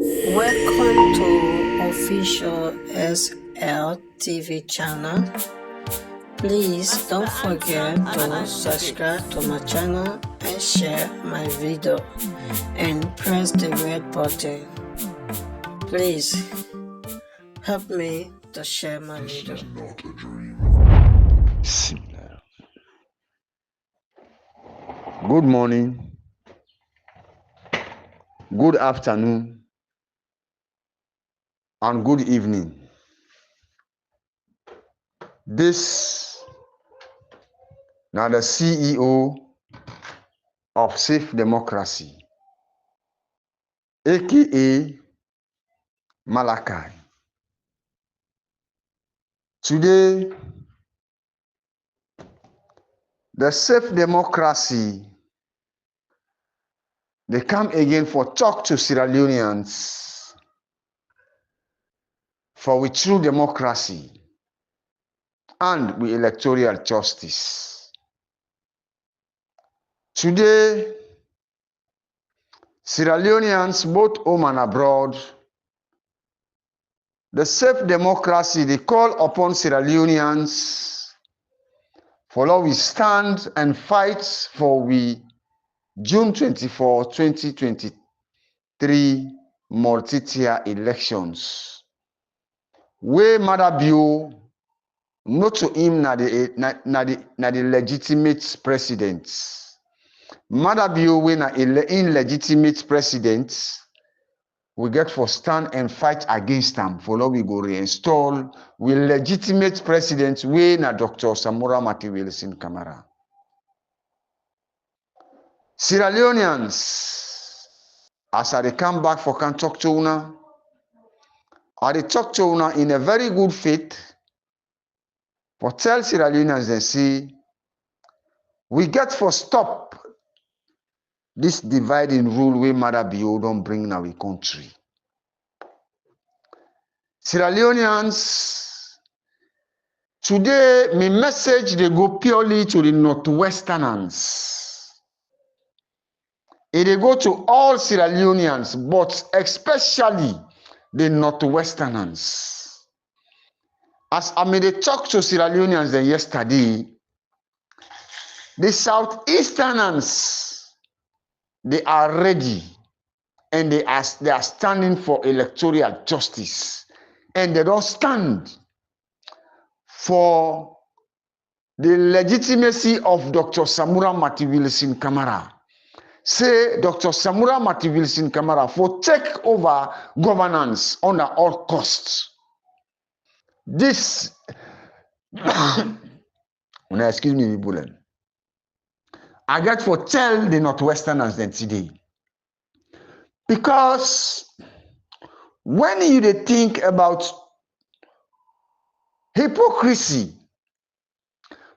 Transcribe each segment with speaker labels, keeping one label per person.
Speaker 1: Welcome to official SL TV channel. Please don't forget to subscribe to my channel and share my video and press the red button. Please help me to share my video.
Speaker 2: Good morning, good afternoon, and good evening. This now the CEO of Safe Democracy, aka Malakai. Today, the Safe Democracy, they come again for talk to Sierra Leoneans for with true democracy and with electoral justice. Today, Sierra Leoneans, both home and abroad, the Safe Democracy, they call upon Sierra Leoneans for how we stand and fight for we June 24, 2023 multi-tier elections. Where MAADA not to him na the legitimate president. MAADA when na illegitimate president, we get for stand and fight against them for how we go reinstall with legitimate president when na Dr. SAMURA WILLSON KAMARA. Sierra Leoneans, as I come back for can talk to una, I talk to una in a very good faith for tell Sierra Leoneans and see we get for stop this dividing rule where MAADA don't bring our country. Sierra Leoneans, today my message they go purely to the Northwesterners. They go to all Sierra Leoneans, but especially the Northwesterners. As I made a talk to Sierra Leoneans yesterday, the Southeasterners, they are ready and they are standing for electoral justice. And they don't stand for the legitimacy of Dr. SAMURA WILLSON KAMARA. Say Dr. SAMURA WILLSON KAMARA for take over governance under all costs. This, excuse me, Bulen. I got for tell the Northwesterners then today. Because when you think about hypocrisy,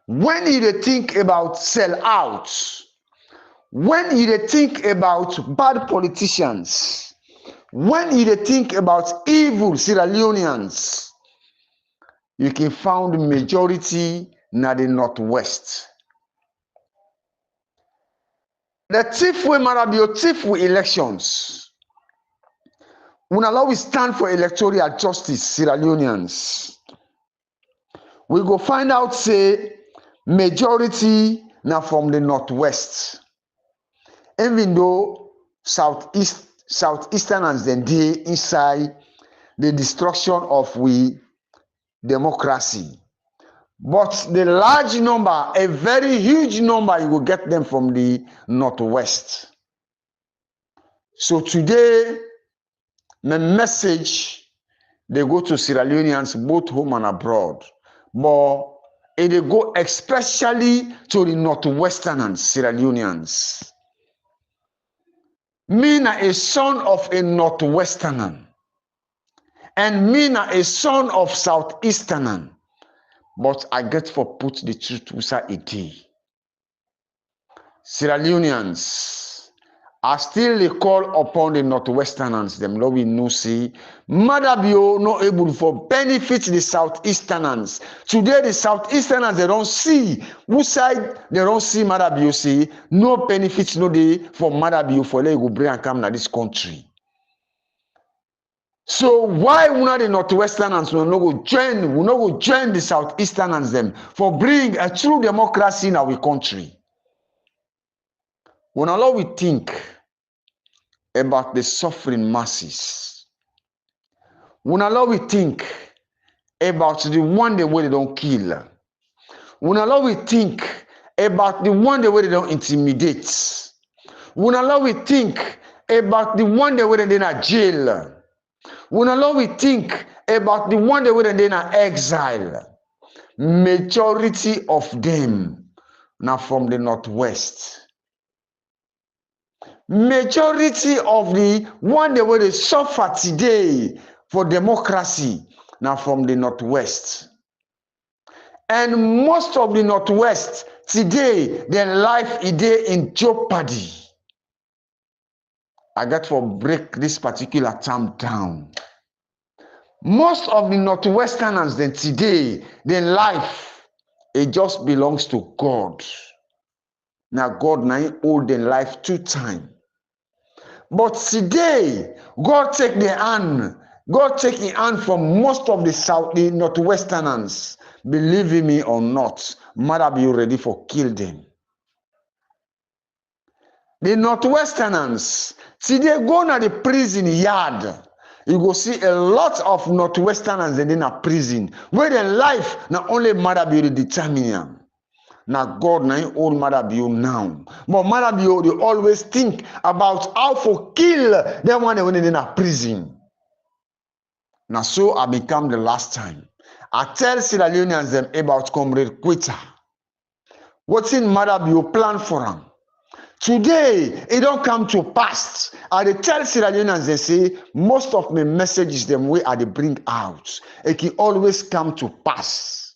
Speaker 2: when you think about sellouts, when you think about bad politicians, when you think about evil Sierra Leoneans, you can find majority in the Northwest. The thief we MAADA thief with elections. We always stand for electoral justice, Sierra Leoneans. We go find out say majority now from the Northwest. Even though Southeasterners then they inside the destruction of we democracy. But the large number, a very huge number, you will get them from the Northwest. So today, my message, they go to Sierra Leoneans, both home and abroad. But they go especially to the Northwesterners, Sierra Leoneans. Me na a son of a Northwesterner. And me na a son of Southeasterner. But I get for put the truth inside a day. Sierra Leoneans, I still call upon the Northwesterners, them lo we no see. MAADA not able for benefit the Southeasterners. Today the Southeasterners they don't see. Who side they don't see MAADA see. No benefits no day for MAADA for let go bring and come to this country. So why we not the Northwesterners will not go join the Southeasterners them for bring a true democracy in our country? When Allah we think about the suffering masses, when Allah we think about the one the way they don't kill, when Allah we think about the one the way they don't intimidate, when Allah we think about the one the way they in a jail, when Allah we think about the one the way they in a exile, majority of them now from the Northwest. Majority of the one the way they suffer today for democracy now from the Northwest. And most of the Northwest today, their life is in jeopardy. I got to break this particular term down. Most of the Northwesterners then today, their life, it just belongs to God. Now God now hold their life 2 times. But today, God take his hand from most of the Northwesterners. Believe me or not, MAADA be ready for kill them. The Northwesterners, today go to the prison yard. You go see a lot of Northwesterners in a prison where their life not only MAADA be determine. Now God now old MAADA be now. But MAADA be they always think about how to kill them when they in a prison. Now so I become the last time. I tell Sierra Leoneans them about Comrade Quetta. What's in MAADA be plan for them? Today, it don't come to pass. I tell Sierra Leoneans, they say, most of my messages them way I they bring out. It can always come to pass.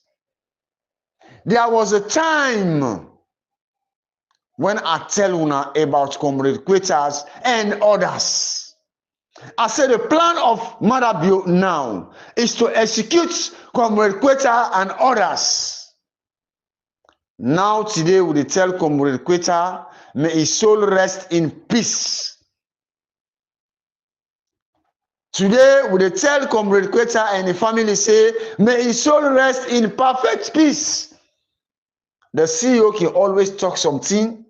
Speaker 2: There was a time when I tell una about Comrade Quettas and others. I said the plan of MAADA now is to execute Comrade Quetta and others. Now today we tell Comrade Quetta, may his soul rest in peace. Today we tell Comrade Quetta and the family say, may his soul rest in perfect peace. The CEO can always talk something,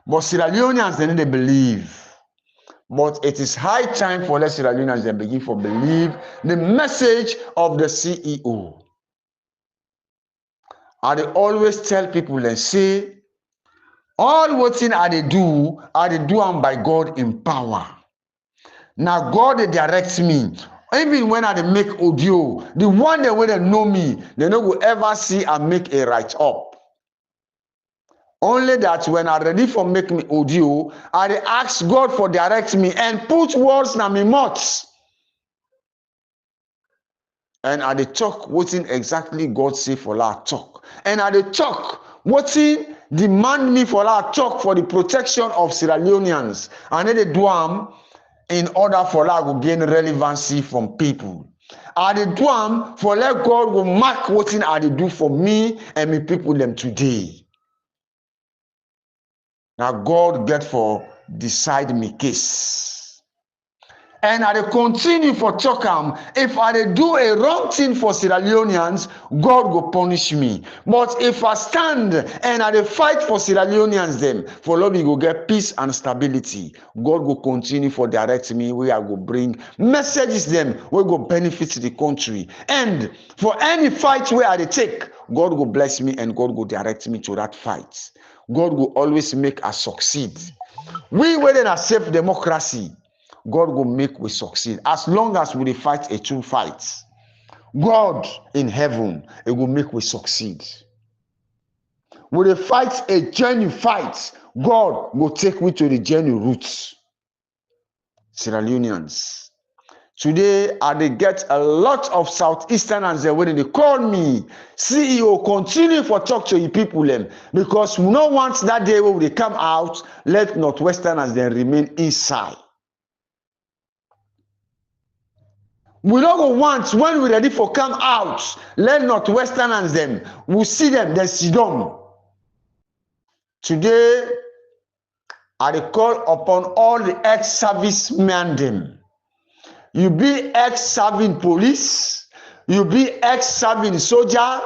Speaker 2: but Sierra Leoneans they believe. But it is high time for the Sierra Leoneans to begin to believe the message of the CEO. I always tell people and say, all what thing I do them by God in power. Now God they direct me. Even when I make audio, the one that will know me, they no go ever see I make a write-up. Only that when I ready for make me audio, I ask God for direct me and put words in my mouth. And I talk what exactly God say for that talk. And I talk what demand me for that talk for the protection of Sierra Leoneans. And they do them in order for that to gain relevancy from people. I do them for let God will mark what I do for me and my people them today. Now God get for decide me case. And I continue for talk if I do a wrong thing for Sierra Leoneans, God will punish me. But if I stand and I fight for Sierra Leoneans them, for Lord we go get peace and stability. God will continue for direct me where I go bring messages them where go benefit the country. And for any fight where I take, God will bless me and God will direct me to that fight. God will always make us succeed. We within a safe democracy, God will make we succeed. As long as we fight a true fight, God in heaven, it will make we succeed. When they fight a genuine fight, God will take me to the genuine roots. Sierra Leoneans. Today, I get a lot of Southeasterners when they call me, CEO, continue for talk to you people them, because we don't want that day when they come out, let Northwesterners then remain inside. We don't want when we ready for come out, let Northwesterners them, we see them, they sit down. Today, I call upon all the ex-servicemen them. You be ex-serving police, you be ex-serving soldier,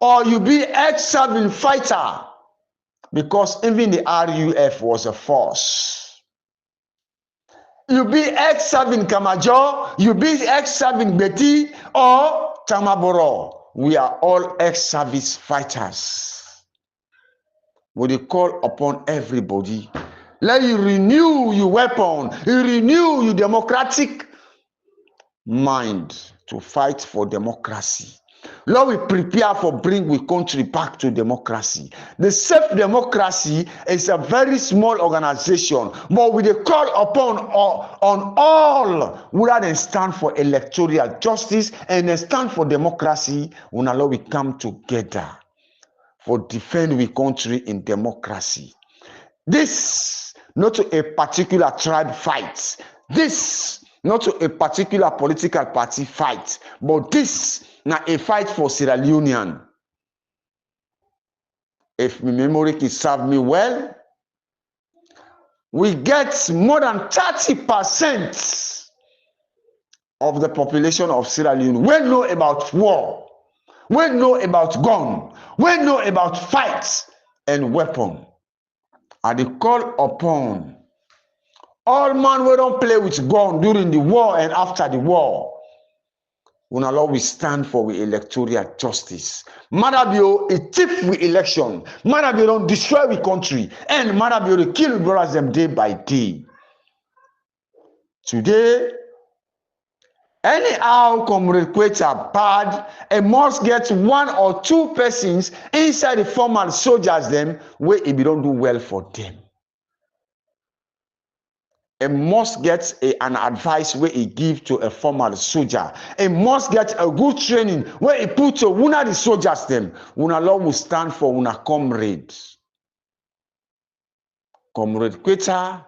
Speaker 2: or you be ex-serving fighter, because even the RUF was a force. You be ex-serving Kamajo, you be ex-serving Betty or Tamaboro. We are all ex-service fighters. We call upon everybody. Let you renew your weapon, you renew your democratic mind to fight for democracy. Lord, we prepare for bring we country back to democracy. The self-democracy is a very small organization, but we call upon on all rather than stand for electoral justice and then stand for democracy. When Lord, we come together for defend we country in democracy. This not to a particular tribe fight. This not to a particular political party fight, but this na a fight for Sierra Leonean. If my memory can serve me well, we get more than 30% of the population of Sierra Leone. We know about war, we know about gun, we know about fights and weapon. And they call upon all man we don't play with gun during the war and after the war. When Allah we stand for we electoral justice. Madabio a tip we election. Madabio don't destroy we country. And Madabio they kill brothers them day by day. Today, anyhow comrade Queta bad and must get 1 or 2 persons inside the formal soldiers them where if you don't do well for them. A must get an advice where he give to a formal soldier. A must get a good training where he put to one of the soldiers them. Una law will stand for una comrade. Comrade Queta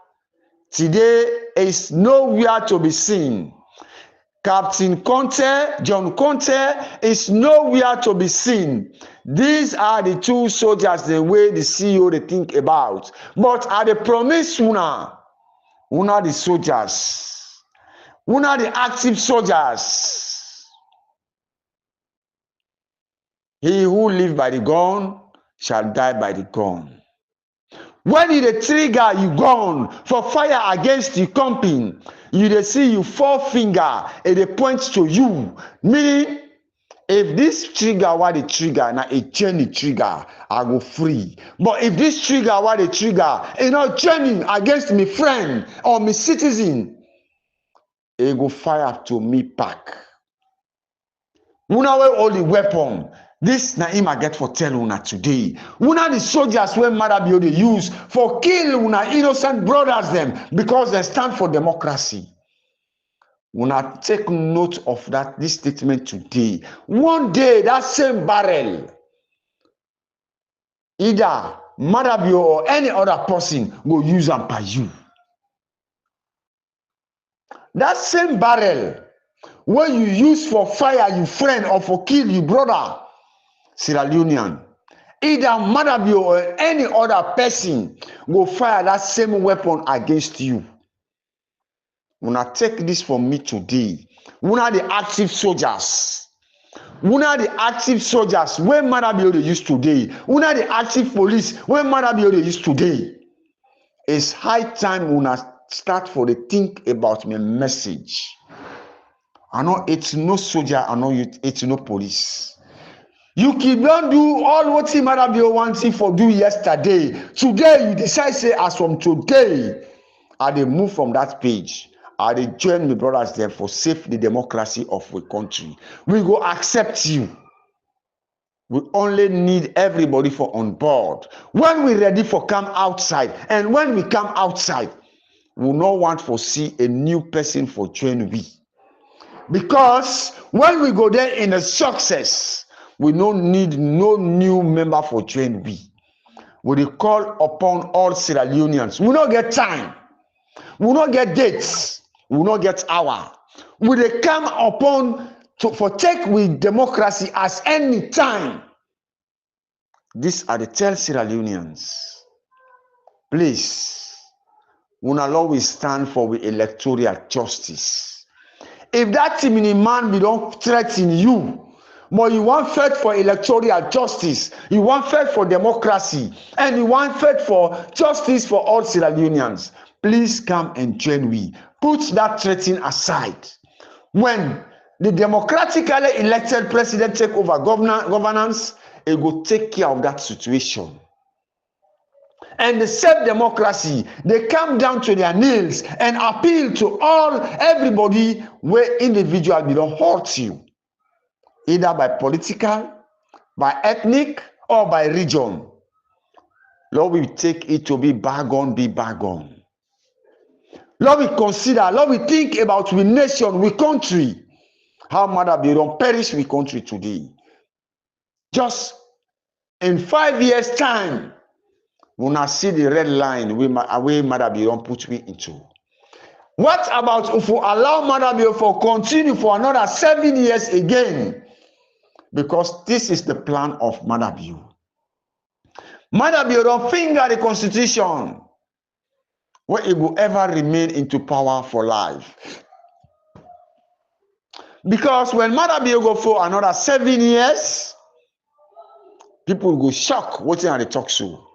Speaker 2: today is nowhere to be seen. Captain Conte, John Conte is nowhere to be seen. These are the 2 soldiers the way the CEO they think about. But are they promise una the soldiers, una the active soldiers. He who live by the gun shall die by the gun. When you the trigger you gun for fire against the company, you they see you 4 finger and they point to you. Meaning, if this trigger what the trigger now a journey trigger, I go free. But if this trigger what the trigger, you know, journey against me friend or me citizen, it go fire to me back. Una wey all the weapon. This na him I get for tell una today. Una the soldiers when Madabio they use for kill una innocent brothers them because they stand for democracy. Una take note of this statement today. One day that same barrel, either Madabio or any other person will use them by you. That same barrel when you use for fire your friend or for kill your brother, Sierra Leonean, either Madabio or any other person will fire that same weapon against you. Una take this from me today. Una the active soldiers. Una the active soldiers when Madabio they use today. Una the active police when Madabio they use today. It's high time una start for the think about my message. I know it's no soldier, I know it's no police. You can don't do all what Madabio wanted for do yesterday. Today you decide say as from today, I they move from that page. I they join my brothers there for save the democracy of the country. We go accept you. We only need everybody for on board. When we ready for come outside, and when we come outside, we no want for see a new person for join we. Because when we go there in a success, we don't need no new member for join we. We call upon all Sierra Leoneans. We don't get time. We don't get dates. We not get hour. We they come upon for take with democracy as any time. These are the tell Sierra Leoneans. Please, we always stand for the electoral justice. If that team in man be don't threaten you, but you want fight for electoral justice, you want fight for democracy, and you want fight for justice for all Sierra Leoneans, please come and join we. Put that threatening aside. When the democratically elected president take over governance, it will take care of that situation. And the self-democracy, they come down to their knees and appeal to everybody where individual they don't hurt you, either by political, by ethnic, or by region. Lord, we take it to be bargain, be bargain. Lord, we consider, Lord, we think about we nation, we country, how MAADA be don't perish we country today. Just in 5 years' time, we now see the red line we MAADA be don't put me into. What about if we allow MAADA be for continue for another 7 years again? Because this is the plan of MAADA. MAADA don't finger the constitution where it will ever remain into power for life. Because when MAADA go for another 7 years, people go shock watching the talk show.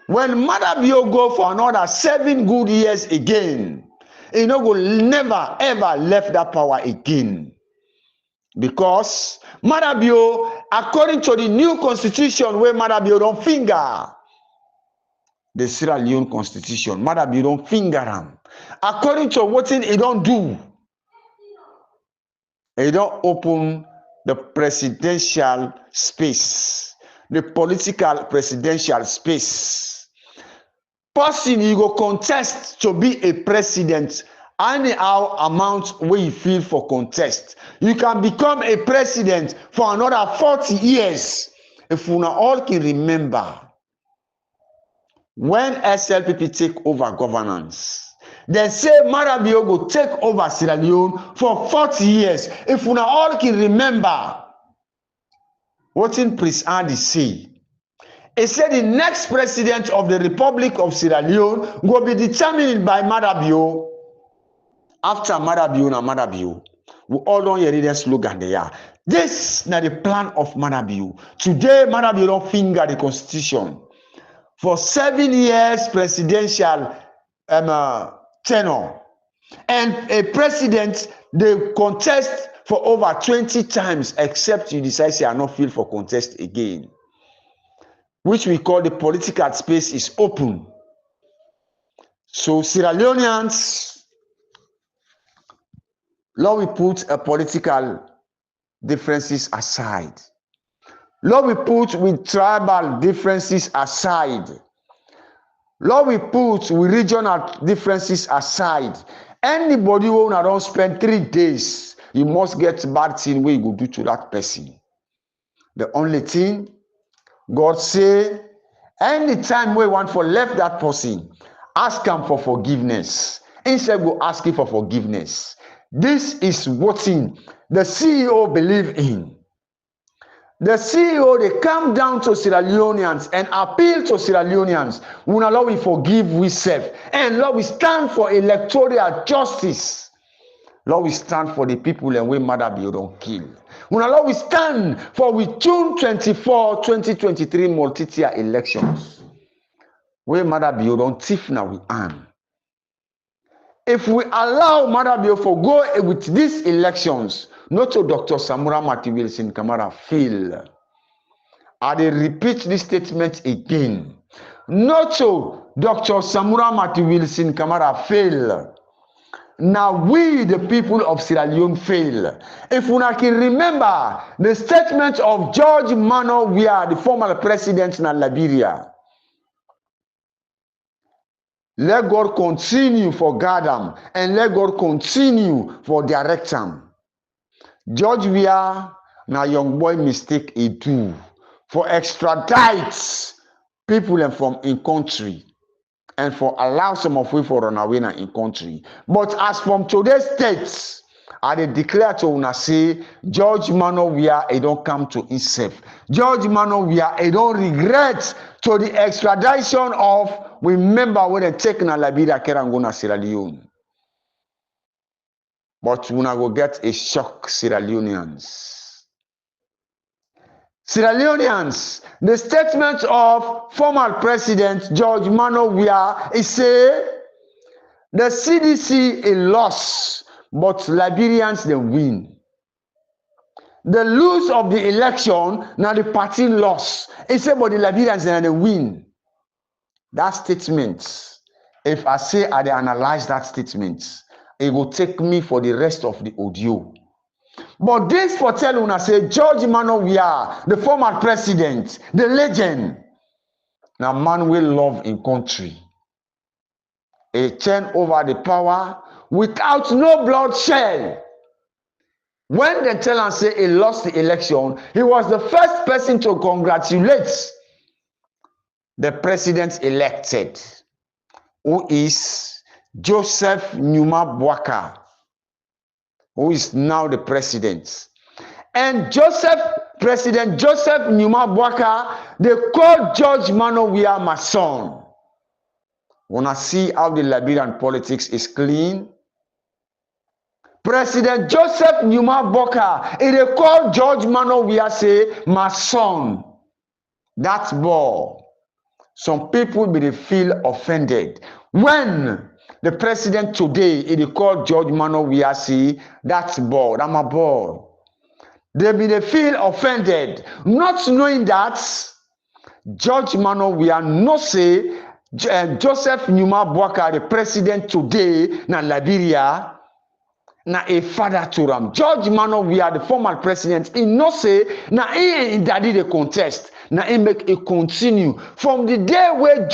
Speaker 2: When MAADA go for another 7 good years again, it no go never ever left that power again. Because MAADA, according to the new constitution where MAADA don't finger the Sierra Leone constitution, MAADA don't finger them. According to what it don't do, it don't open the presidential space, the political presidential space. Person you go contest to be a president, anyhow amount where you feel for contest. You can become a president for another 40 years. If we all can remember, when SLPP take over governance, they say MAADA go take over Sierra Leone for 40 years. If we all can remember, what in President say? He said the next president of the Republic of Sierra Leone will be determined by MAADA. After MAADA, we all don't hear the slogan there. This is the plan of MAADA. Today, MAADA don't finger the constitution. For 7 years presidential tenure. And a president, they contest for over 20 times, except you decide you are not feel for contest again. Which we call the political space is open. So Sierra Leoneans, Lord, we put a political differences aside. Lord, we put with tribal differences aside. Lord, we put with regional differences aside. Anybody who don't spend 3 days, you must get bad thing where you go do to that person. The only thing God say, anytime we want for left that person, ask him for forgiveness. Instead, go ask him for forgiveness. This is what the CEO believe in. The CEO, they come down to Sierra Leoneans and appeal to Sierra Leoneans. We allow we forgive we self. And Lord, we stand for electoral justice. Lord, we stand for the people and we MAADA don't kill. We allow we stand for with June 24, 2023 multi-tier elections. We MAADA don't thief now we earn. If we allow MAADA for go with these elections, not to Dr. SAMURA Matthew Wilson KAMARA fail. I repeat this statement again. Not to Dr. SAMURA Matthew Wilson KAMARA fail. Now we, the people of Sierra Leone, fail. If we can remember the statement of George Mano Weah, the former president in Liberia. Let God continue for guide them and let God continue for direct them. George Weah, na young boy mistake he do for extradite people and from in country and for allow some of we for run away in country. But as from today's states, I declare to una say George Mano Weah he don't come to himself. George Mano Weah he don't regret to the extradition of we remember when they take na Liberia Kerangona Sierra Leone. But we go get a shock, Sierra Leoneans. Sierra Leoneans, the statement of former President George Weah is say the CDC a loss, but Liberians they win. The lose of the election, now the party loss. He said, but the Liberians they win. That statement, if I say I analyze that statement, it will take me for the rest of the audio. But this for tell una say George Weah, the former president, the legend, now man will love in country. He turn over the power without no bloodshed. When they tell and say he lost the election, he was the first person to congratulate the president elected, who is Joseph Boakai, who is now the president. And President Joseph Boakai, they call George Weah my son. Wanna see how the Liberian politics is clean? President Joseph Boakai, they call George Weah say my son. That's ball. Some people will feel offended when the president today he called George Weah say that's ball. I'm a ball. They will feel offended, not knowing that George Weah no say Joseph Boakai, the president today na Liberia, na a father to them. George Weah, the former president, he no say na he and daddy the contest. Now he make it continue from the day where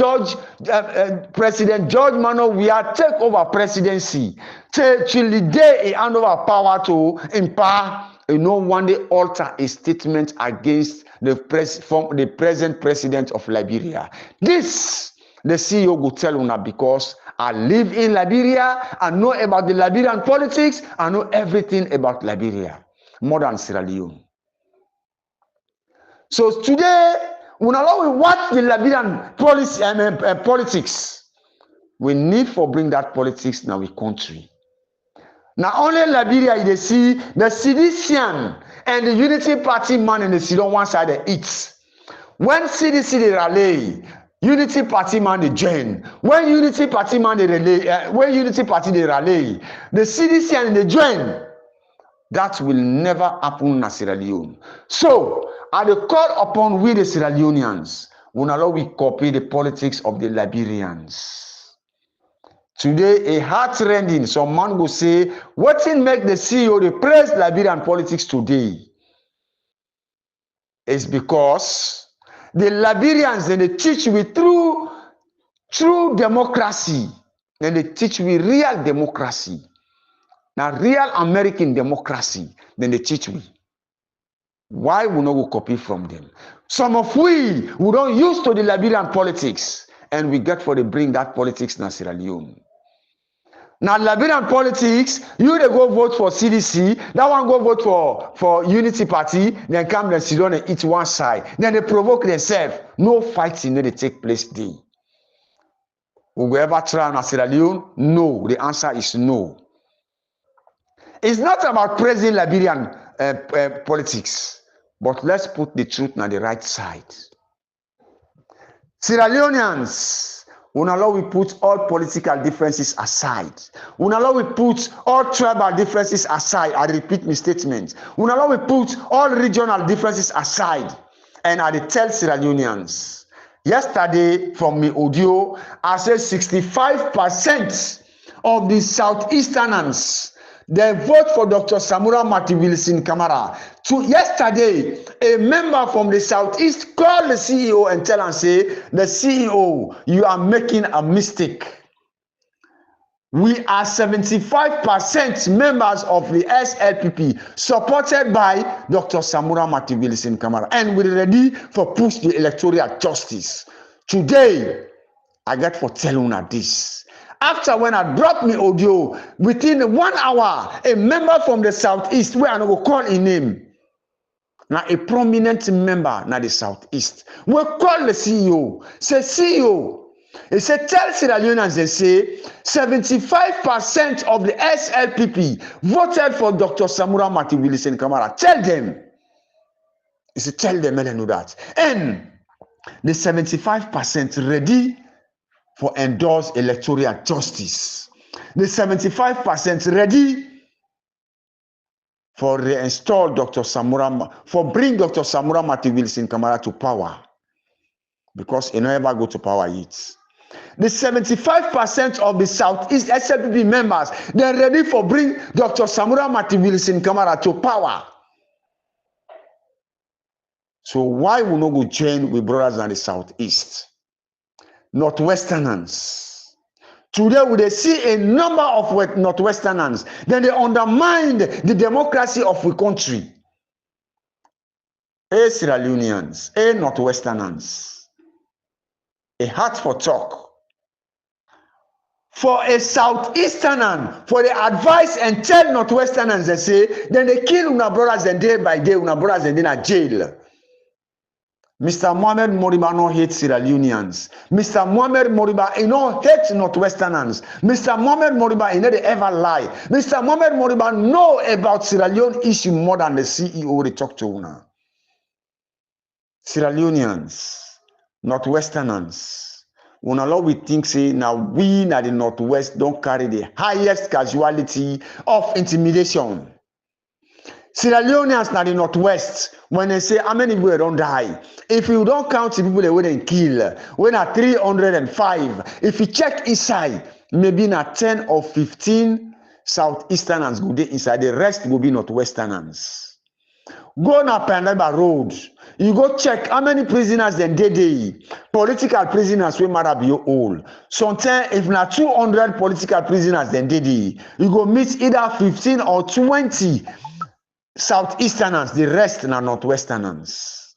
Speaker 2: President George Weah take over presidency till the day he hand over power to empower. One day alter a statement against the present president of Liberia. This the CEO will tell una because I live in Liberia, I know about the Liberian politics, I know everything about Liberia, more than Sierra Leone. So today, when we watch the Liberian politics, we need to bring that politics in our country. Now only Liberia they see the CDCian and the Unity Party man and they sit on one side they eat. When CDC they rally, Unity Party man they join. When Unity Party man they rally, when Unity Party they rally, the CDCian they join. That will never happen in Sierra Leone. So, I call upon we the Sierra Leoneans, we copy the politics of the Liberians. Today, a heart-rending, some man will say, what will make the CEO the praise Liberian politics today? Is because the Liberians, they teach with true democracy, and they teach with real democracy. Now, real American democracy, then they teach me. Why we not go copy from them? Some of we don't use to the Liberian politics, and we get for the bring that politics in Sierra Leone. Now, Liberian politics, you they go vote for CDC, that one go vote for Unity Party, then come and sit down and eat one side. Then they provoke themselves. No fighting they take place there. Will we ever try in Sierra Leone? No. The answer is no. It's not about praising Liberian politics, but let's put the truth on the right side. Sierra Leoneans, we put all political differences aside. We put all tribal differences aside. I repeat my statement. We put all regional differences aside. And I tell Sierra Leoneans, yesterday from my audio, I said 65% of the Southeasterners they vote for Dr. SAMURA MATHEW KAMARA. Yesterday, a member from the Southeast called the CEO and tell and say, the CEO, you are making a mistake. We are 75% members of the SLPP supported by Dr. SAMURA MATHEW KAMARA. And we're ready for push the electoral justice. Today, I get for telling you this. After when I dropped my audio, within 1 hour, a member from the Southeast, where I will call in name, now a prominent member now the Southeast, will call the CEO, say, CEO, He said, tell Sierra Leoneans, they say, 75% of the SLPP voted for Dr. SAMURA, MATHEW, WILLSON, KAMARA. Tell them. He said, tell them, let them know that. And the 75% ready for endorse electoral justice. The 75% ready for reinstall Dr. SAMURA, for bring Dr. SAMURA, MATHEW, WILLSON, KAMARA to power. Because he never go to power yet. The 75% of the Southeast SLPP members, they're ready for bring Dr. SAMURA, MATHEW, WILLSON, KAMARA to power. So why we not go join with brothers in the Southeast? Northwesterners. Today, we they see a number of Northwesterners, then they undermine the democracy of the country. Sierra Leoneans, Northwesterners, a heart for talk. For a Southeasterner, for the advice and tell Northwesterners, they say, then they kill una brothers and day by day, una brothers and then in jail. Mr. Mohamed Moriba no hate Sierra Leoneans. Mr. Mohamed Moriba, he no hate Northwesterners. Mr. Mohamed Moriba, he never ever lie. Mr. Mohamed Moriba know about Sierra Leone issue more than the CEO they talk to una. Sierra Leoneans, Northwesterners. When a lot we think say now we na the Northwest don't carry the highest casualty of intimidation. Sierra Leoneans na the Northwest, when they say how many people don't die, if you don't count the people they wouldn't kill, when at 305, if you check inside, maybe na 10 or 15 Southeasterners go there inside, the rest will be Northwesterners. Go na Pandaba Road, you go check how many prisoners then dey, political prisoners wey matter be all. Sometimes if na 200 political prisoners then dey, you go meet either 15 or 20 Southeasterners, the rest na Northwesterners.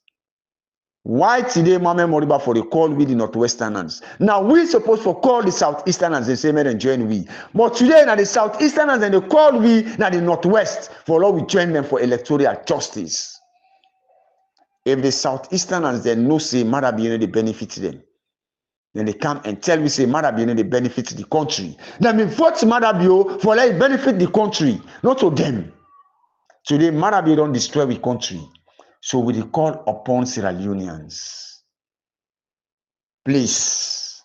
Speaker 2: Why today Mohamed Moriba for the call with the Northwesterners? Now we supposed to call the Southeasterners, they say men and join we. But today na the Southeasterners and they call we na the Northwest for all we join them for electoral justice. If the Southeasterners then know say MAADA they benefit them, then they come and tell me say MAADA they benefit the country. Then we vote MAADA for like benefit the country, not to them. Today, MAADA don't destroy the country. So we call upon Sierra Leoneans. Please.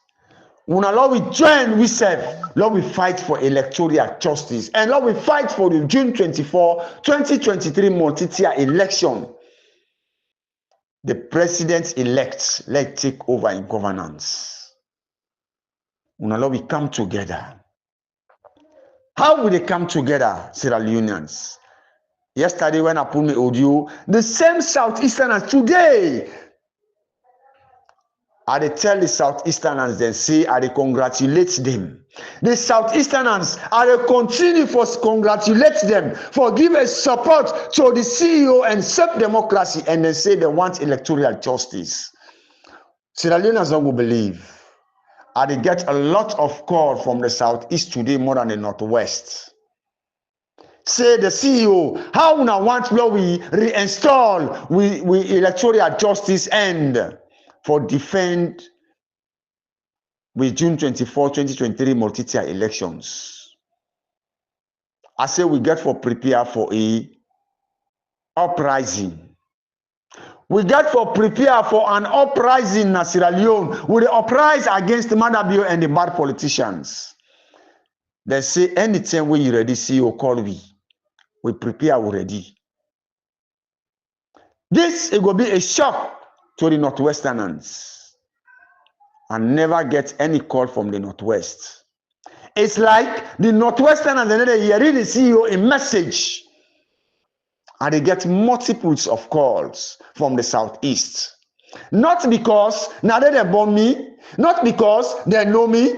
Speaker 2: When Lord we join, we serve. Lord we fight for electoral justice. And Lord we fight for the June 24, 2023 multi-tier election. The president-elect, let take over in governance. When Lord we come together. How will they come together, Sierra Leoneans? Yesterday when I put my audio, the same Southeasterners today, I tell the Southeasterners, they say, I congratulate them. The Southeasterners, I continue for congratulate them for giving support to the CEO and self-democracy, and they say they want electoral justice. Sierra Leoneans don't believe. I get a lot of call from the Southeast today more than the Northwest. Say the CEO, how we want we reinstall we electoral justice and for defend with June 24, 2023 multi-tier elections. I say we get for prepare for a uprising. We get for prepare for an uprising in Sierra Leone with the uprise against the MAADA and the bad politicians. They say anytime when you ready, CEO call we prepare already. This it will be a shock to the Northwesterners and never get any call from the Northwest. It's like the Northwesterners and they hear the CEO a message and they get multiples of calls from the Southeast. Not because now they born me, not because they know me.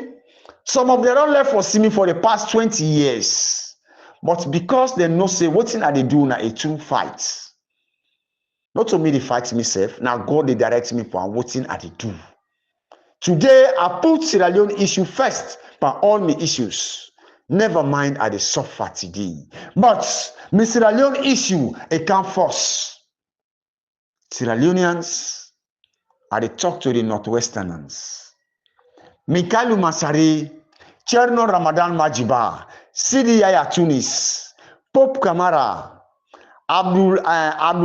Speaker 2: Some of them don't left for see me for the past 20 years. But because they know say what thing are they do now a true fight. Not to me they fight myself. Now God they direct me for what thing are they do. Today I put Sierra Leone issue first by all my issues. Never mind I they suffer today. But my Sierra Leone issue it can't force. Sierra Leoneans I they talk to the Northwesterners. Mikalu Masari, Cherno Ramadan Majiba, Sidi Yaya Tunis, Pope Kamara, Abdul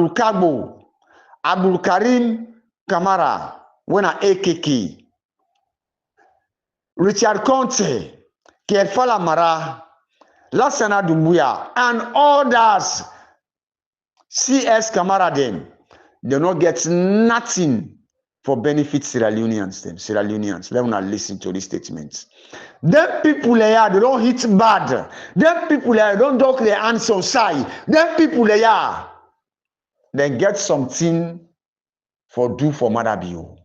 Speaker 2: Kagbo, Abdul Karim Kamara, Wena AKK, Richard Conte, Kerfala Mara, Lassana Dumbuya, and others. CS Kamara them, they don't get nothing for benefit Sierra Leoneans them. Sierra Leoneans, let me not listen to these statements. Them people there, they don't hit bad. Them people there, don't duck their hands on side. Them people there, they get something for do for MAADA.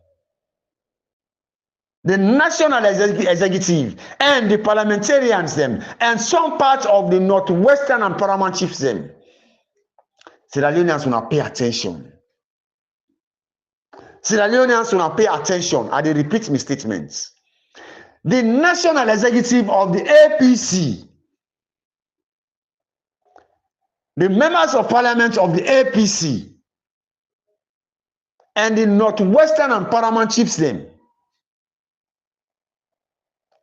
Speaker 2: The national executive and the parliamentarians them, and some part of the northwestern and paramount chiefs them. Sierra Leoneans will not pay attention. Sierra Leoneans will not pay attention. I repeat my statements. The national executive of the APC, the members of parliament of the APC, and the northwestern and paramount chiefs them,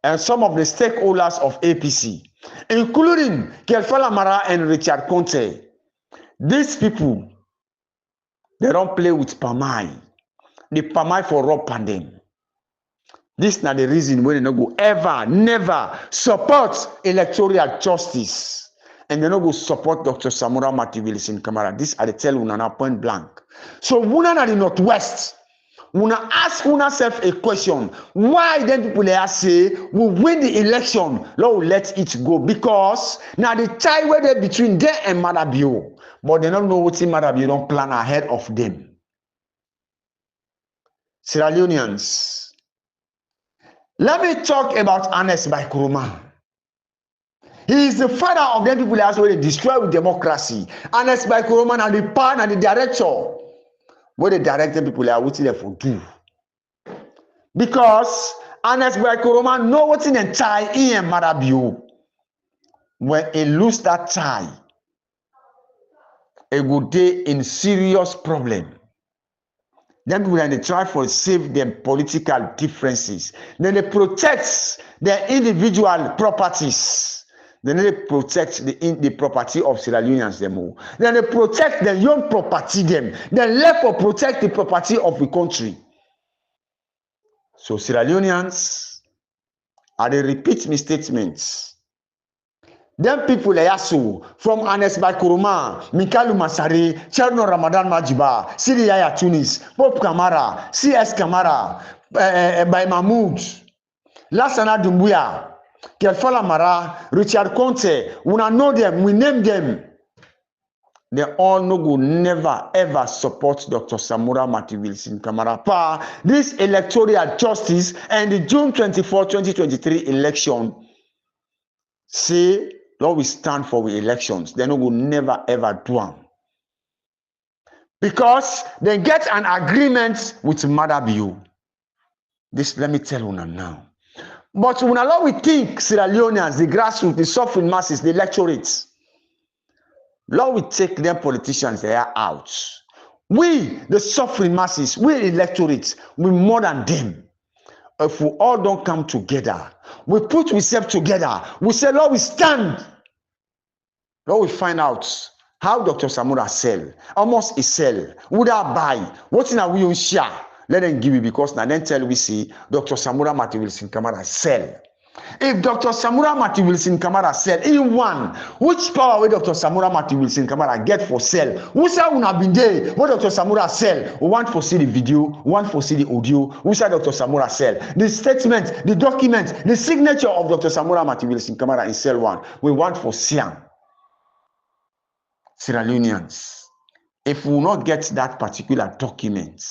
Speaker 2: and some of the stakeholders of APC, including Kerfala Mara and Richard Conte. These people, they don't play with Pamai. The Pamai for rob and them. This is not the reason why they don't go ever, never support electoral justice. And they don't go support Dr. SAMURA MATHEW WILLSON KAMARA. This are the tell una point blank. So Wuna na the Northwest. Wuna ask Wuna self a question. Why then people there say we win the election? Lord will let it go. Because now the tie where they between them and MAADA. But they don't know what MAADA don't plan ahead of them. Sierra Leoneans. Let me talk about Ernest Bai Koroma. He is the father of them people that where they destroy with democracy. Ernest Bai Koroma and the partner and the director. Where they direct them people are what they for do. Because Ernest Bai Koroma know what's in a tie in MAADA. When he lose that tie, a good day in serious problem. Then when they try to save their political differences, then they protect their individual properties. Then they protect the property of Sierra Leoneans them all. Then they protect their own property them. Then left for protect the property of the country. So Sierra Leoneans, I repeat my statements. Them people they so from Ernest Bai Koroma, Mikalu Masari, Cherno Ramadan Majiba, Sidi Yaya Tunis, Pope Kamara, CS Kamara, by Mahmoud, Lassana Dumbuya, Kerfala Mara, Richard Conte, we know them, we name them. They all no go never ever support Dr. SAMURA MATHEW WILLSON KAMARA pa this electoral justice and the June 24, 2023 election. Say Lord, we stand for the elections. They no go never ever do them. Because they get an agreement with MAADA. This let me tell you now. But when allow we think Sierra Leoneans, the grassroots, the suffering masses, the electorates, Lord, we take them politicians they are out. We, the suffering masses, we electorates, we more than them. If we all don't come together, we put ourselves together, we say, Lord, we stand. Lord, we find out how Dr. SAMURA sell. Almost a sell. Would I buy? What's in our we share? Let them give you because now then tell we see Dr. SAMURA MATHEW WILLSON KAMARA sell. If Dr. SAMURA MATHEW WILLSON KAMARA sell in one, which power will Dr. SAMURA MATHEW WILLSON KAMARA get for sell? Who say we have been there? What Dr. SAMURA sell? We want to see the video, we want to see the audio. Who say Dr. SAMURA sell? The statement, the document, the signature of Dr. SAMURA MATHEW WILLSON KAMARA in cell one. We want for see them. Sierra Leoneans. If we will not get that particular document,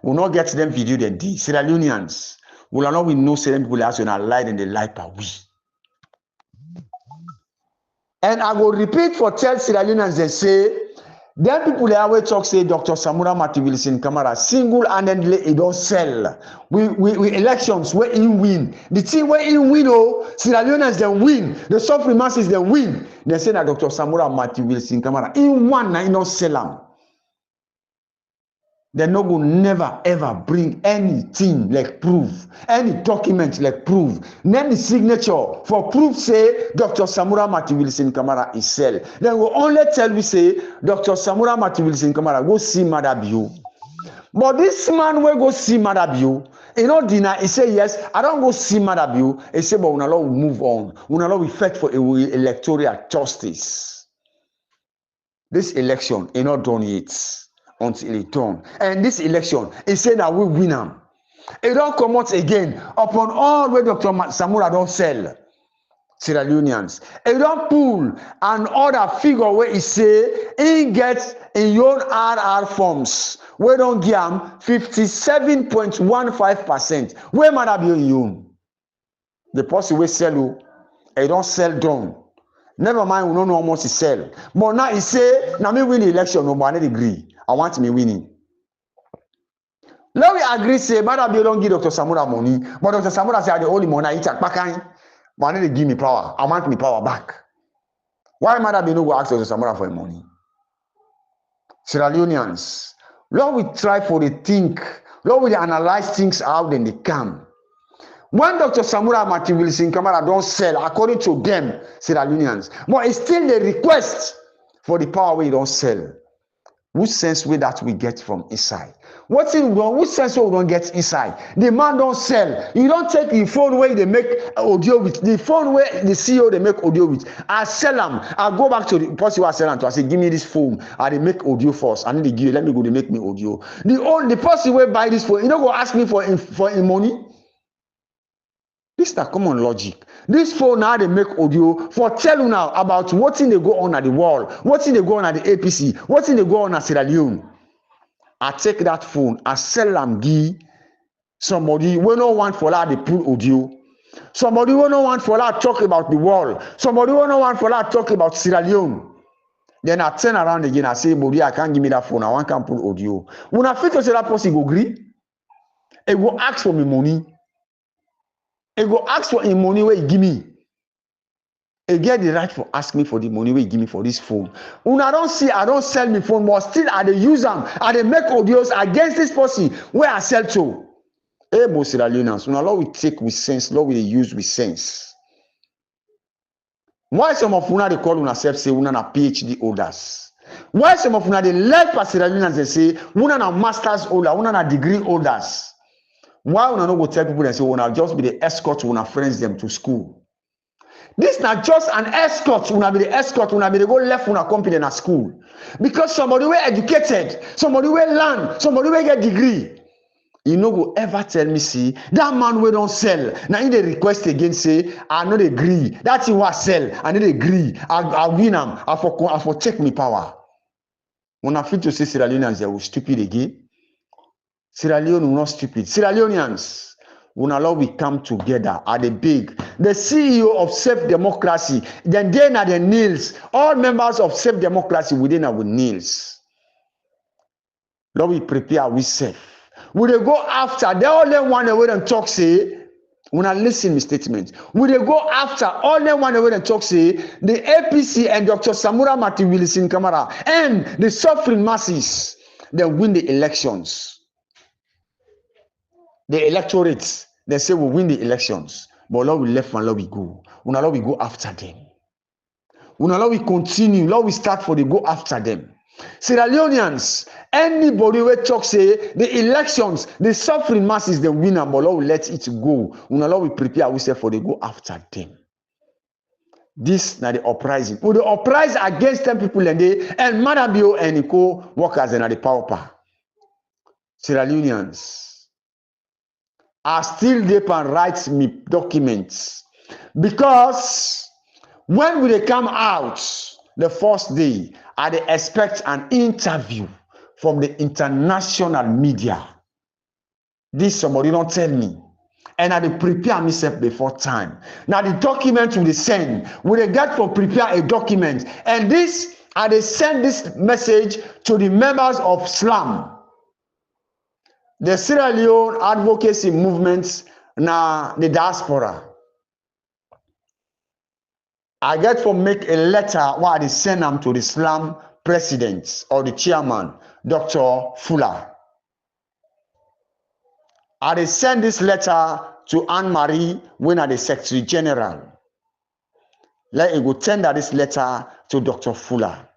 Speaker 2: we will not get them video they did. Sierra Leoneans. We not we know certain people as when I lied and they lie per we. And I will repeat for tell Sierra Leoneans they say, then people they always talk say Dr. SAMURA MATHEW WILLSON KAMARA single-handedly it don't sell. We elections where he win. The team where he win Sierra Leoneans they win. The suffering masses they win. They say that Dr. SAMURA MATHEW WILLSON KAMARA in one na he don't sell them. They no go never ever bring anything like proof, any document like proof, any signature for proof say Dr. SAMURA Matthew Wilson Kamara is sell. Then will only tell we say Dr. SAMURA Matthew Wilson Kamara go see MAADA. But this man will go see MAADA. He not deny. He say yes. I don't go see MAADA. He say but we will move on. We will fight for electoral justice. This election is not done yet. Until it done. And this election, he said that we win them. It don't come out again upon all where Dr. SAMURA don't sell Sierra Leoneans. It don't pull an other figure where he say he gets in your RR forms. We don't give him 57.15%. Where MAADA you own? The person will sell you. He don't sell down. Never mind, we don't know how much he sell. But now he say, now me win the election, no, but I agree. I want me winning. Now we agree, say, MAADA don't give Dr. SAMURA money, but Dr. SAMURA say, the only money I eat at Pakai, but I need to give me power. I want me power back. Why MAADA no go ask Dr. SAMURA for money? Sierra Leoneans, Lord, we try for the think. Lord, we analyze things out, then they come. When Dr. SAMURA Matthew Wilson Kamara don't sell, according to them, Sierra Leoneans, but it's still the request for the power we don't sell. Which sense way that we get from inside? What in which sense we don't get inside? The man don't sell. You don't take the phone where they make audio with. The phone where the CEO they make audio with. I sell them. I go back to the person who I sell them to. I say, give me this phone. And they make audio first. And then they give you, let me go, they make me audio. The person who buy this phone, you don't go ask me for money. This is the common logic. This phone now they make audio for tell you now about what thing they go on at the wall, what thing they go on at the APC, what thing they go on at Sierra Leone. I take that phone, I sell them give somebody we don't want for that they pull audio. Somebody we don't want for that talk about the wall. Somebody we don't want for that talk about Sierra Leone. Then I turn around again, I say, Body, I can't give me that phone, I want to pull audio. When I feel to say that person go agree, he go ask for me money. He go ask for him money where he give me. He get the right for ask me for the money where he give me for this phone. When I don't see, I don't sell me phone, but still I dey use them. I dey make audios against this person where I sell to. Hey, most Sierra Leoneans, when Lord we take with sense, Lord we use with sense. Why some of una they call una self say una na PhD holders? Why some of una they like Sierra Leoneans they say una na masters holder, una na degree holders? Why una no go tell people and say una just be the escort to una friends them to school? This not just an escort, una be the escort, una be the go left una company in a school. Because somebody were educated, somebody were learn, somebody were get degree. You no go ever tell me, see, that man we don't sell. Now in the request again say, I not agree. That's what sell, I not agree. I win them, I for check me power. When I feel to say Sierra Leoneans, they will stupid again. Sierra Leone will not stupid. Sierra Leoneans, when Allah we come together at the big, the CEO of Safe Democracy, then they are the kneels. All members of Safe Democracy within our kneels. Lord, we prepare we safe. We they go after the only one that we don't talk say. When I listen to statement, we they go after all the one that we don't talk say the APC and Dr. SAMURA Matthew Wilson Kamara and the suffering masses. They win the elections. The electorates, they say we win the elections, but Lord we left and Lord we go. When Lord we go after them. When Lord we continue, Lord we start for the go after them. Sierra Leoneans, anybody will talk say the elections, the suffering masses, they win them, but Lord we let it go. When Lord we prepare ourselves for the go after them. This na the uprising. We the uprise against them people and they and MAADA and co-workers and the power. Sierra Leoneans. I still dey and write me documents because when we come out the first day, I dey expect an interview from the international media. This somebody don't tell me, and I dey prepare myself before time. Now the document we dey send, we dey get for prepare a document, and this I dey send this message to the members of SLAM. The Sierra Leone advocacy movements na the diaspora. I get for make a letter where I send them to the SLAM president or the chairman, Dr. Fuller. I dey send this letter to Anne-Marie when I the Secretary General. Let it go tender this letter to Dr. Fuller.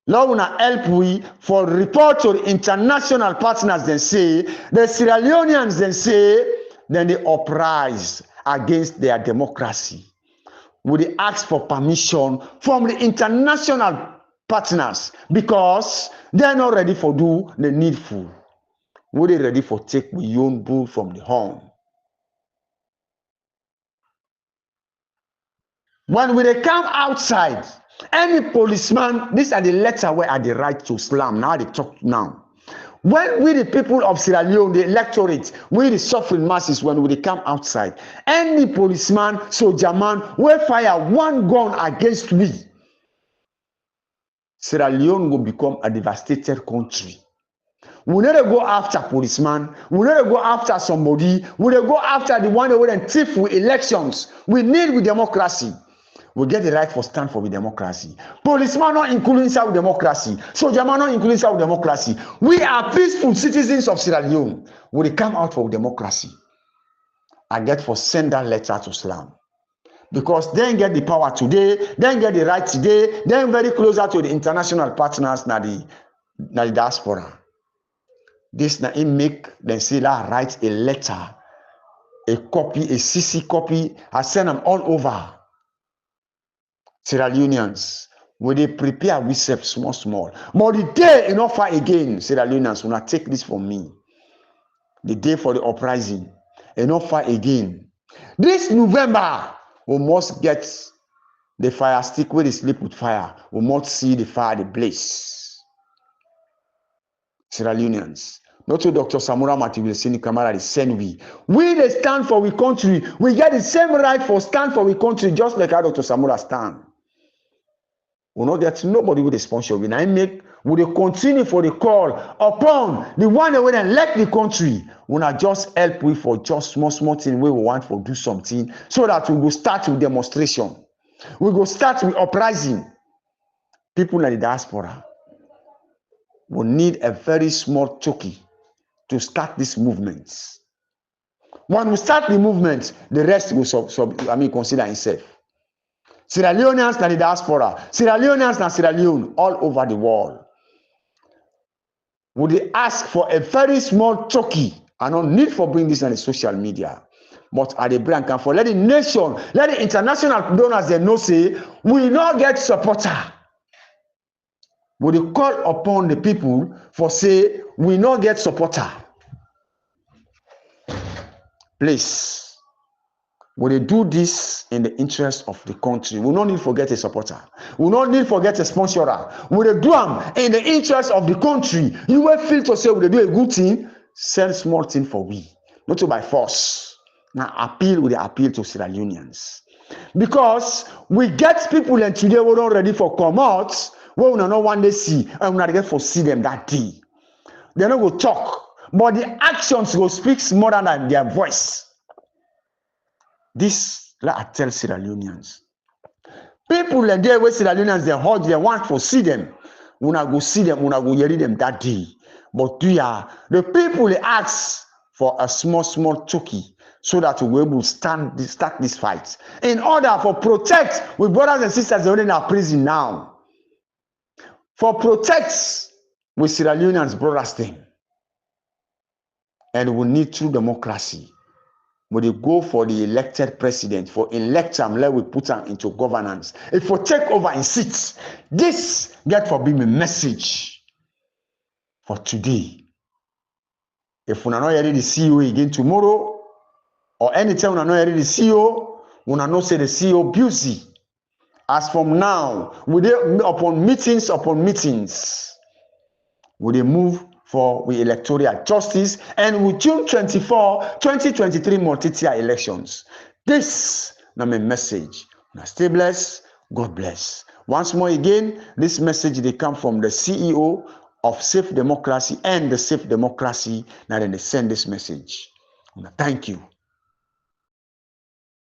Speaker 2: Lord, una help we for report to the international partners. Then say the Sierra Leoneans. Then say then they uprise against their democracy. We ask for permission from the international partners because they're not ready for do the needful. We ready for take we own bull from the horn. When we come outside, any policeman, these are the letter where I the right to slam. Now they talk now. When we the people of Sierra Leone, the electorate, we the suffering masses, when we come outside, any policeman, soldier man, will fire one gun against we. Sierra Leone will become a devastated country. We never go after policeman. We never go after somebody. We never go after the one that will thief with elections. We need with democracy. We get the right for stand for with democracy. Policeman not including inside with democracy. Soldier man not including inside with democracy. We are peaceful citizens of Sierra Leone. We come out for democracy. I get for send that letter to Slam. Because then get the power today, then get the right today, then very closer to the international partners na the diaspora. This na it make them say that write a letter, a copy, a CC copy, I send them all over. Sierra Leoneans, when they prepare we self small. But the day enough fight again, Sierra Leoneans will not take this from me. The day for the uprising, enough fight again. This November, we must get the fire stick where they sleep with fire. We must see the fire, the blaze. Sierra Leoneans. Not to Dr. SAMURA MATHEW WILLSON KAMARA, the same we. We they stand for we country. We get the same right for stand for we country, just like how Dr. SAMURA stand. We know that nobody will sponsor. We now make we they continue for the call upon the one that will elect the country. We not just help we for just small thing where we want for do something so that we go start with demonstration. We go start with uprising. People in the diaspora will need a very small token to start this movement. When we start the movement, the rest will consider himself. Sierra Leoneans and the diaspora, Sierra Leoneans and Sierra Leone, all over the world. Would they ask for a very small token? I don't need for bringing this on the social media. But at the brand can for let the nation, let the international donors they know say, we not get supporter. Would they call upon the people for say, we not get supporter? Please. When they do this in the interest of the country, we don't need to forget a supporter. We don't need to forget a sponsorer. When they do them in the interest of the country, you will feel to say when they do a good thing, send small thing for we. Not to by force. Now appeal with the appeal to Sierra Leoneans. Because we get people and today we're not ready for come out, where we don't want to see, and we're not ready for see them that day. They're not going to talk, but the actions will speak more than their voice. This, let I tell Sierra Leoneans. People in there where Sierra Leoneans, they hold, they want to see them. When I go see them, when I go hear them that day. But the people they ask for a small token so that we will able to start this fight. In order for protect with brothers and sisters that are in our prison now. For protect with Sierra Leoneans brothers them. And we need true democracy. When they go for the elected president, for elect him, let we put him into governance. If we take over in seats, this get for being a message for today. If we are not hearing the CEO again tomorrow, or anytime we are not hearing the CEO, we are not say the CEO busy. As from now, we upon meetings, we they move for the electoral justice and with June 24, 2023 multi-tier elections. This is my message. Now stay blessed. God bless. Once more again, this message they come from the CEO of Safe Democracy and the Safe Democracy. Now then they send this message. Now, thank you.